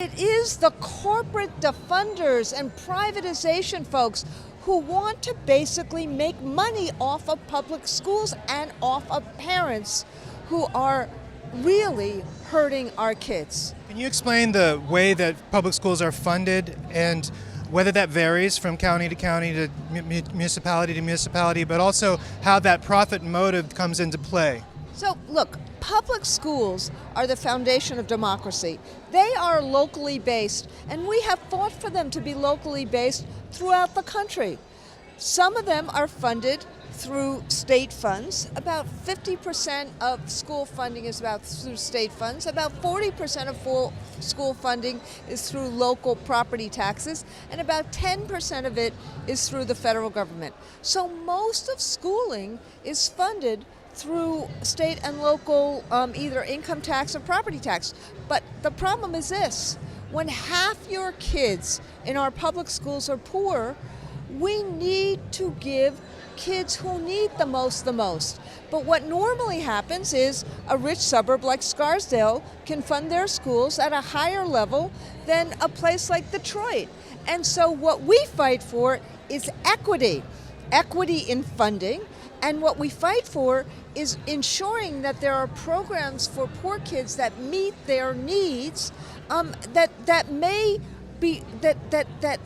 It is the corporate defunders and privatization folks who want to basically make money off of public schools and off of parents who are really hurting our kids. Can you explain the way that public schools are funded and whether that varies from county to county to municipality to municipality, but also how that profit motive comes into play? So look, public schools are the foundation of democracy. They are locally based, and we have fought for them to be locally based throughout the country. Some of them are funded through state funds. About 50% of school funding is through state funds. About 40% of full school funding is through local property taxes, and about 10% of it is through the federal government. So most of schooling is funded through state and local either income tax or property tax. But the problem is this: when half your kids in our public schools are poor, we need to give kids who need the most. But what normally happens is a rich suburb like Scarsdale can fund their schools at a higher level than a place like Detroit. And so what we fight for is equity in funding. And what we fight for is ensuring that there are programs for poor kids that meet their needs, that may be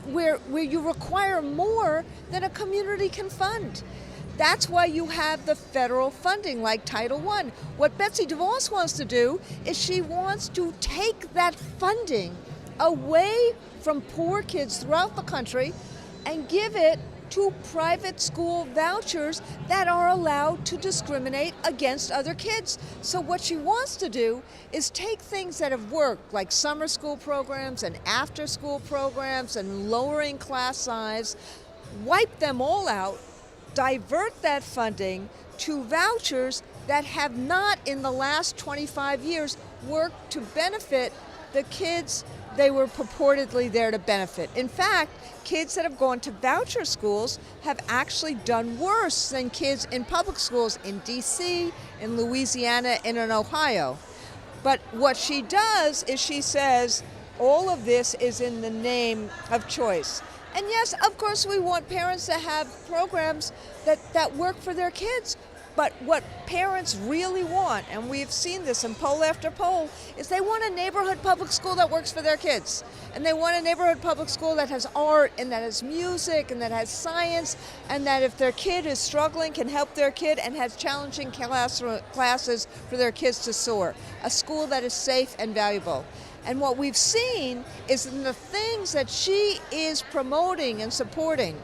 where you require more than a community can fund. That's why you have the federal funding like Title I. What Betsy DeVos wants to do is she wants to take that funding away from poor kids throughout the country and give it to private school vouchers that are allowed to discriminate against other kids. So what she wants to do is take things that have worked, like summer school programs and after school programs and lowering class size, wipe them all out, divert that funding to vouchers that have not in the last 25 years worked to benefit the kids they were purportedly there to benefit. In fact, kids that have gone to voucher schools have actually done worse than kids in public schools in DC, in Louisiana, and in Ohio. But what she does is she says all of this is in the name of choice. And yes, of course, we want parents to have programs that work for their kids. But what parents really want, and we've seen this in poll after poll, is they want a neighborhood public school that works for their kids. And they want a neighborhood public school that has art and that has music and that has science, and that if their kid is struggling can help their kid, and has challenging classes for their kids to soar. A school that is safe and valuable. And what we've seen is in the things that she is promoting and supporting: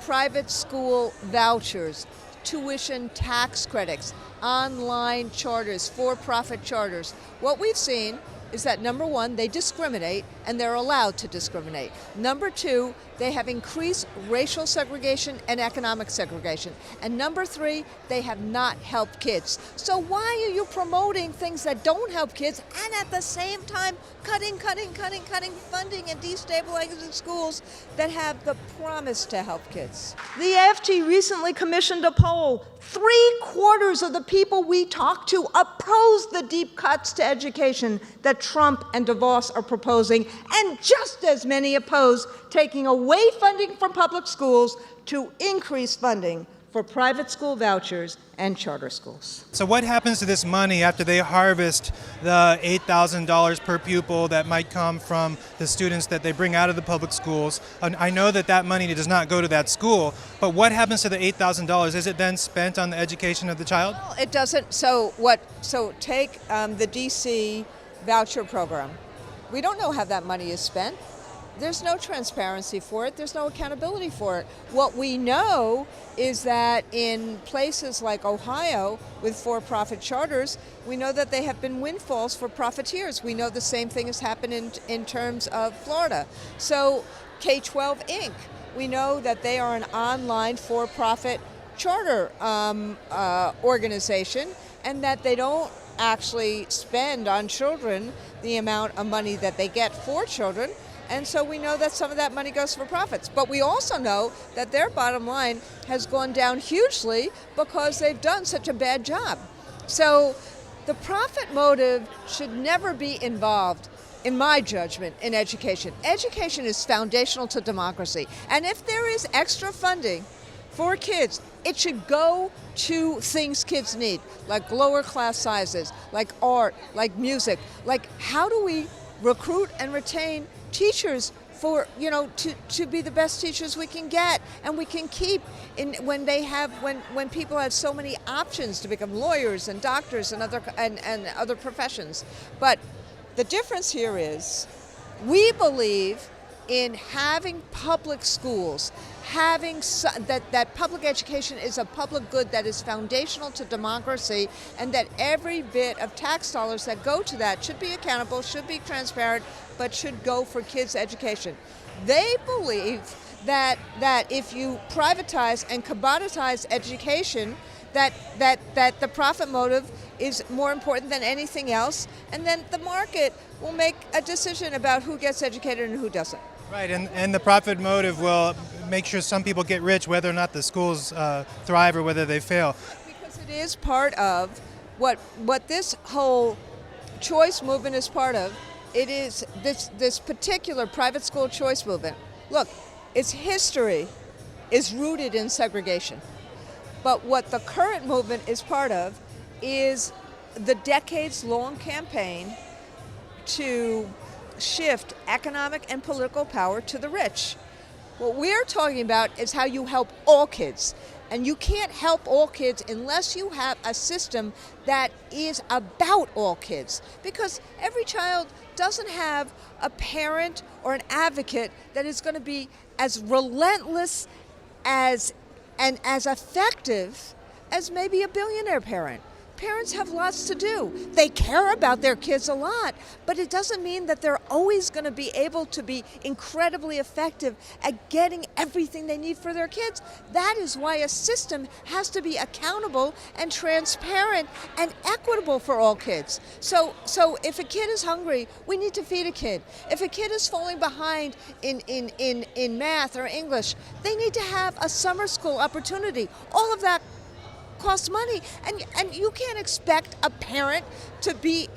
private school vouchers, tuition tax credits, online charters, for-profit charters. What we've seen is that, number one, they discriminate, and they're allowed to discriminate. Number two, they have increased racial segregation and economic segregation. And number three, they have not helped kids. So why are you promoting things that don't help kids and at the same time cutting funding and destabilizing schools that have the promise to help kids? The AFT recently commissioned a poll. 3/4 of the people we talked to oppose the deep cuts to education that Trump and DeVos are proposing, and just as many oppose taking away funding from public schools to increase funding for private school vouchers and charter schools. So what happens to this money after they harvest the $8,000 per pupil that might come from the students that they bring out of the public schools? And I know that money does not go to that school, but what happens to the $8,000? Is it then spent on the education of the child? Well, it doesn't. So take the DC voucher program. We don't know how that money is spent. There's no transparency for it. There's no accountability for it. What we know is that in places like Ohio with for-profit charters, we know that they have been windfalls for profiteers. We know the same thing has happened in terms of Florida. So K-12 Inc., we know that they are an online for-profit charter organization, and that they don't actually spend on children the amount of money that they get for children. And so we know that some of that money goes for profits. But we also know that their bottom line has gone down hugely because they've done such a bad job. So the profit motive should never be involved in my judgment, in education. Education is foundational to democracy. And if there is extra funding for kids, it should go to things kids need, like lower class sizes, like art, like music. Like, how do we recruit and retain teachers for, to be the best teachers we can get and we can keep when people have so many options to become lawyers and doctors and other professions. But the difference here is we believe in having public schools, that public education is a public good that is foundational to democracy, and that every bit of tax dollars that go to that should be accountable, should be transparent, but should go for kids' education. They believe that if you privatize and commoditize education, that the profit motive is more important than anything else, and then the market will make a decision about who gets educated and who doesn't. Right, and the profit motive will make sure some people get rich whether or not the schools thrive or whether they fail. Because it is part of what this whole choice movement is part of. It is this particular private school choice movement. Look, its history is rooted in segregation. But what the current movement is part of is the decades-long campaign to shift economic and political power to the rich. What we're talking about is how you help all kids. And you can't help all kids unless you have a system that is about all kids. Because every child doesn't have a parent or an advocate that is going to be as relentless and as effective as maybe a billionaire parent. Parents have lots to do. They care about their kids a lot, but it doesn't mean that they're always going to be able to be incredibly effective at getting everything they need for their kids. That is why a system has to be accountable and transparent and equitable for all kids. So if a kid is hungry, we need to feed a kid. If a kid is falling behind in math or English, they need to have a summer school opportunity. All of that costs money, and you can't expect a parent to be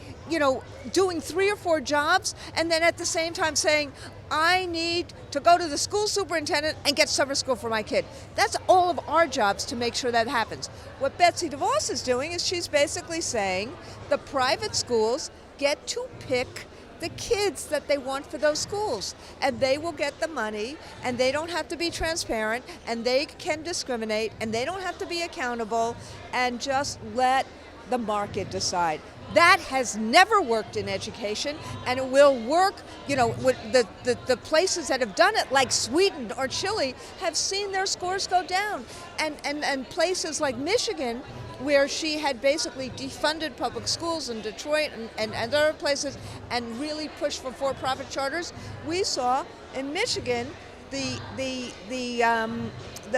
doing 3 or 4 jobs and then at the same time saying, I need to go to the school superintendent and get summer school for my kid. That's all of our jobs to make sure that happens. What Betsy DeVos is doing is she's basically saying the private schools get to pick the kids that they want for those schools, and they will get the money, and they don't have to be transparent, and they can discriminate, and they don't have to be accountable, and just let the market decide. That has never worked in education, and it will work, with the places that have done it, like Sweden or Chile, have seen their scores go down, and places like Michigan, where she had basically defunded public schools in Detroit and other places and really pushed for for-profit charters. We saw in Michigan the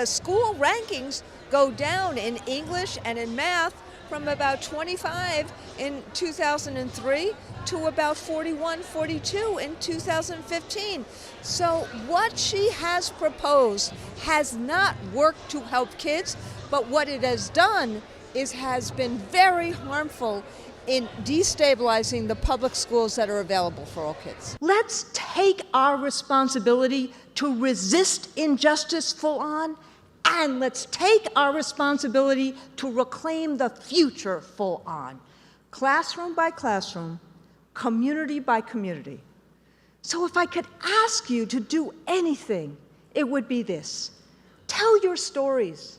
school rankings go down in English and in math from about 25 in 2003 to about 41, 42 in 2015. So what she has proposed has not worked to help kids, but what it has done has been very harmful in destabilizing the public schools that are available for all kids. Let's take our responsibility to resist injustice full on, and let's take our responsibility to reclaim the future full on, classroom by classroom, community by community. So if I could ask you to do anything, it would be this: tell your stories.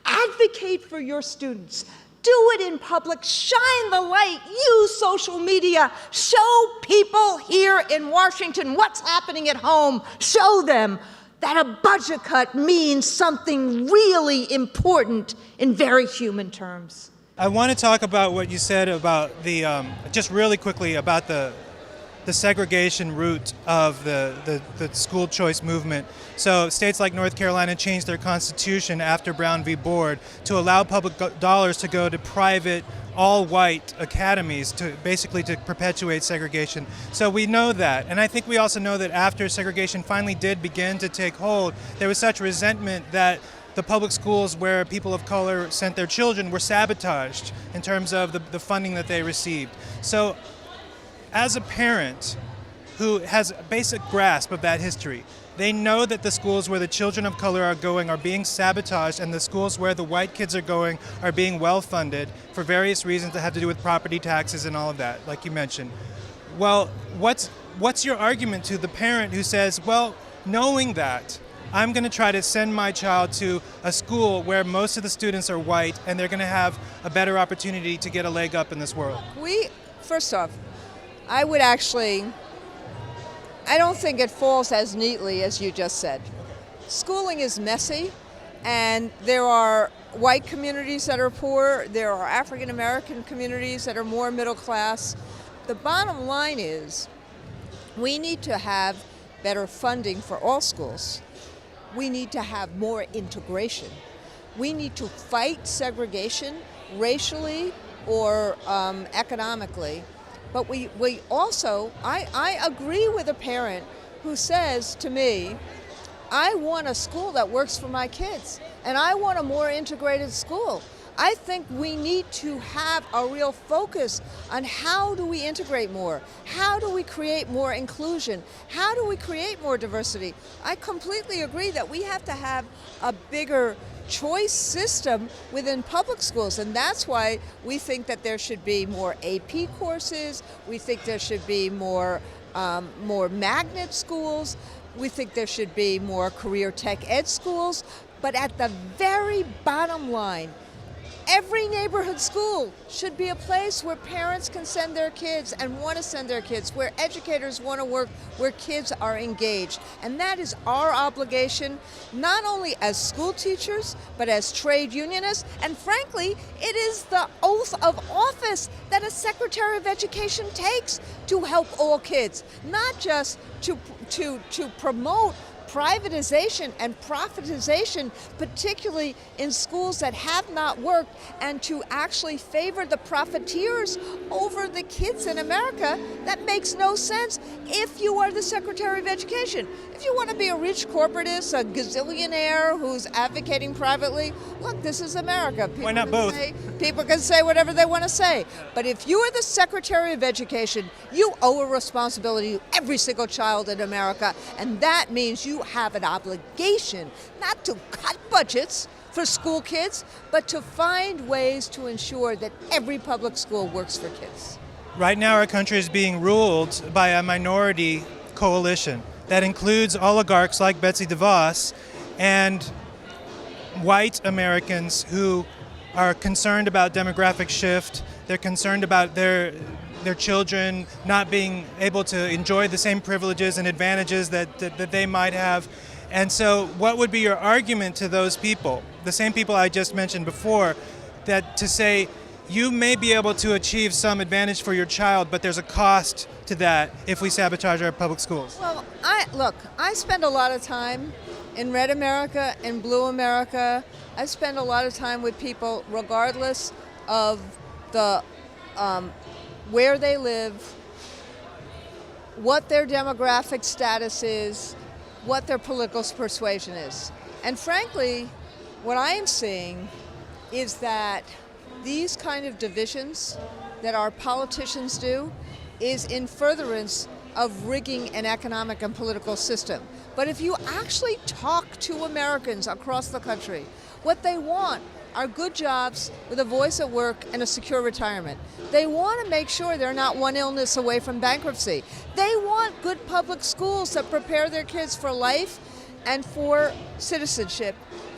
Advocate for your students. Do it in public. Shine the light. Use social media. Show people here in Washington what's happening at home. Show them that a budget cut means something really important in very human terms. I want to talk about what you said about just really quickly about the segregation root of the school choice movement. So states like North Carolina changed their constitution after Brown v. Board to allow public dollars to go to private, all-white academies to perpetuate segregation. So we know that. And I think we also know that after segregation finally did begin to take hold, there was such resentment that the public schools where people of color sent their children were sabotaged in terms of the funding that they received. So as a parent, who has a basic grasp of that history. They know that the schools where the children of color are going are being sabotaged, and the schools where the white kids are going are being well funded for various reasons that have to do with property taxes and all of that, like you mentioned. Well, what's your argument to the parent who says, well, knowing that, I'm going to try to send my child to a school where most of the students are white and they're going to have a better opportunity to get a leg up in this world? First off, I don't think it falls as neatly as you just said. Schooling is messy, and there are white communities that are poor, there are African American communities that are more middle class. The bottom line is we need to have better funding for all schools. We need to have more integration. We need to fight segregation racially or economically. But we also, I agree with a parent who says to me, I want a school that works for my kids, and I want a more integrated school. I think we need to have a real focus on how do we integrate more? How do we create more inclusion? How do we create more diversity? I completely agree that we have to have a bigger choice system within public schools, and that's why we think that there should be more AP courses. We think there should be more magnet schools. We think there should be more career tech ed schools. But at the very bottom line, every neighborhood school should be a place where parents can send their kids and want to send their kids, where educators want to work, where kids are engaged. And that is our obligation, not only as school teachers, but as trade unionists. And frankly, it is the oath of office that a Secretary of Education takes to help all kids, not just to promote privatization and profitization, particularly in schools that have not worked, and to actually favor the profiteers over the kids in America. That makes no sense if you are the Secretary of Education. If you want to be a rich corporatist, a gazillionaire who's advocating privately, look, this is America. Why not both? People can say whatever they want to say. But if you are the Secretary of Education, you owe a responsibility to every single child in America, and that means you have an obligation not to cut budgets for school kids, but to find ways to ensure that every public school works for kids. Right now, our country is being ruled by a minority coalition that includes oligarchs like Betsy DeVos and white Americans who are concerned about demographic shift. They're concerned about their children not being able to enjoy the same privileges and advantages that they might have. And so what would be your argument to those people, the same people I just mentioned before, that to say you may be able to achieve some advantage for your child, but there's a cost to that if we sabotage our public schools? Well, I spend a lot of time in Red America and Blue America. I spend a lot of time with people regardless of the where they live, what their demographic status is, what their political persuasion is. And frankly, what I am seeing is that these kind of divisions that our politicians do is in furtherance of rigging an economic and political system. But if you actually talk to Americans across the country, what they want are good jobs with a voice at work and a secure retirement. They want to make sure they're not one illness away from bankruptcy. They want good public schools that prepare their kids for life and for citizenship,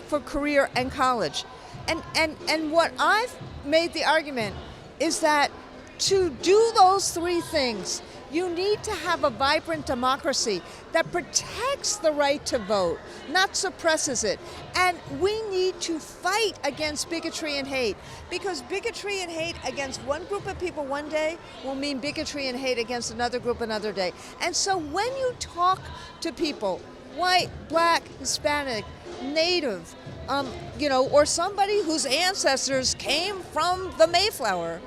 for career and college. And what I've made the argument is that to do those three things, you need to have a vibrant democracy that protects the right to vote, not suppresses it. And we need to fight against bigotry and hate, because bigotry and hate against one group of people one day will mean bigotry and hate against another group another day. And so when you talk to people, white, black, Hispanic, Native, or somebody whose ancestors came from the Mayflower,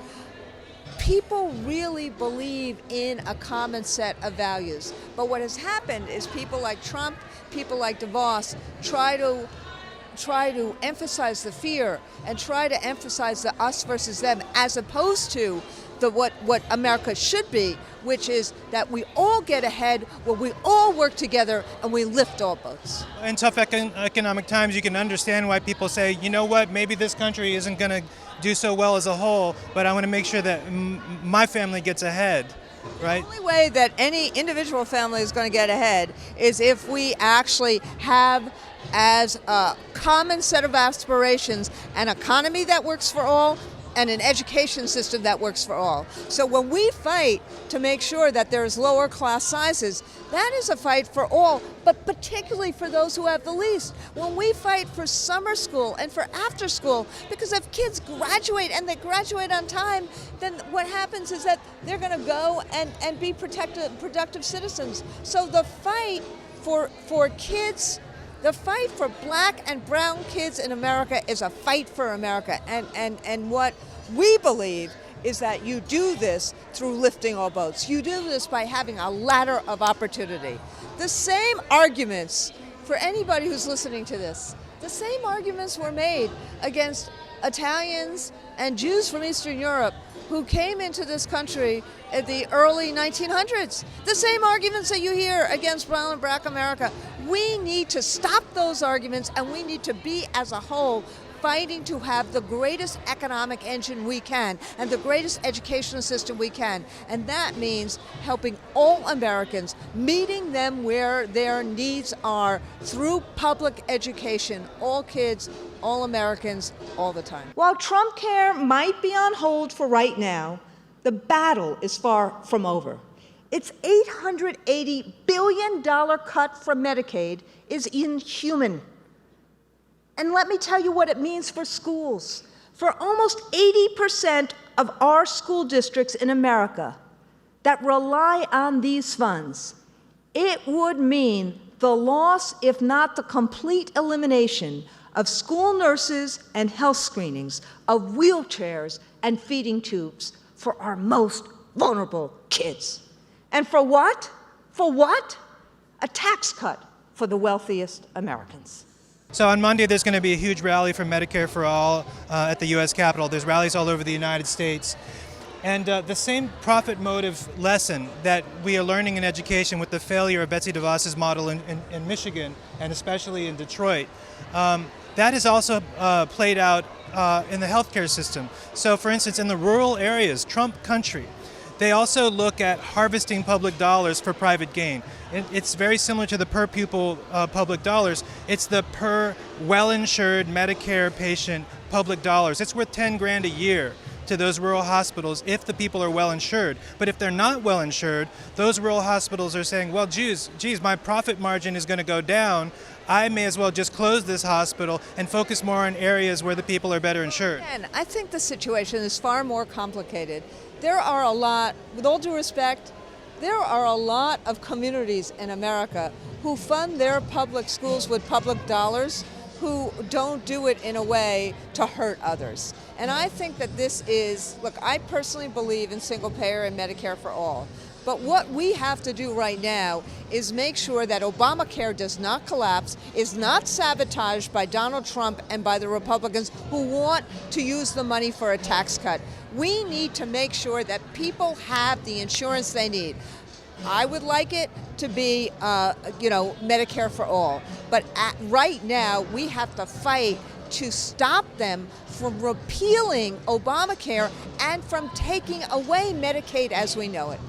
people really believe in a common set of values. But what has happened is people like Trump, people like DeVos try to emphasize the fear and try to emphasize the us versus them, as opposed to what America should be, which is that we all get ahead, where we all work together and we lift all boats. In tough economic times, you can understand why people say, you know what, maybe this country isn't going to do so well as a whole, but I want to make sure that my family gets ahead, right? The only way that any individual family is going to get ahead is if we actually have as a common set of aspirations an economy that works for all and an education system that works for all. So when we fight to make sure that there's lower class sizes, that is a fight for all, but particularly for those who have the least. When we fight for summer school and for after school, because if kids graduate and they graduate on time, then what happens is that they're going to go and be productive citizens. So the fight for kids, the fight for black and brown kids in America is a fight for America. And what we believe is that you do this through lifting all boats. You do this by having a ladder of opportunity. The same arguments, for anybody who's listening to this, the same arguments were made against Italians and Jews from Eastern Europe who came into this country in the early 1900s. The same arguments that you hear against brown and black America. We need to stop those arguments, and we need to be, as a whole, fighting to have the greatest economic engine we can and the greatest educational system we can. And that means helping all Americans, meeting them where their needs are through public education, all kids, all Americans, all the time. While Trump Care might be on hold for right now, the battle is far from over. Its $880 billion cut from Medicaid is inhuman. And let me tell you what it means for schools. For almost 80% of our school districts in America that rely on these funds, it would mean the loss, if not the complete elimination, of school nurses and health screenings, of wheelchairs and feeding tubes for our most vulnerable kids. And for what? For what? A tax cut for the wealthiest Americans. So on Monday, there's going to be a huge rally for Medicare for All at the U.S. Capitol. There's rallies all over the United States. And the same profit motive lesson that we are learning in education with the failure of Betsy DeVos's model in Michigan, and especially in Detroit, that is also played out in the healthcare system. So for instance, in the rural areas, Trump country, they also look at harvesting public dollars for private gain. It's very similar to the per pupil public dollars. It's the per well-insured Medicare patient public dollars. It's worth 10 grand a year to those rural hospitals if the people are well insured. But if they're not well insured, those rural hospitals are saying, well, geez, my profit margin is going to go down. I may as well just close this hospital and focus more on areas where the people are better insured. And I think the situation is far more complicated. There are a lot, with all due respect, there are a lot of communities in America who fund their public schools with public dollars who don't do it in a way to hurt others. And I think that this is, look, I personally believe in single payer and Medicare for all. But what we have to do right now is make sure that Obamacare does not collapse, is not sabotaged by Donald Trump and by the Republicans who want to use the money for a tax cut. We need to make sure that people have the insurance they need. I would like it to be, Medicare for all. But right now, we have to fight to stop them from repealing Obamacare and from taking away Medicaid as we know it.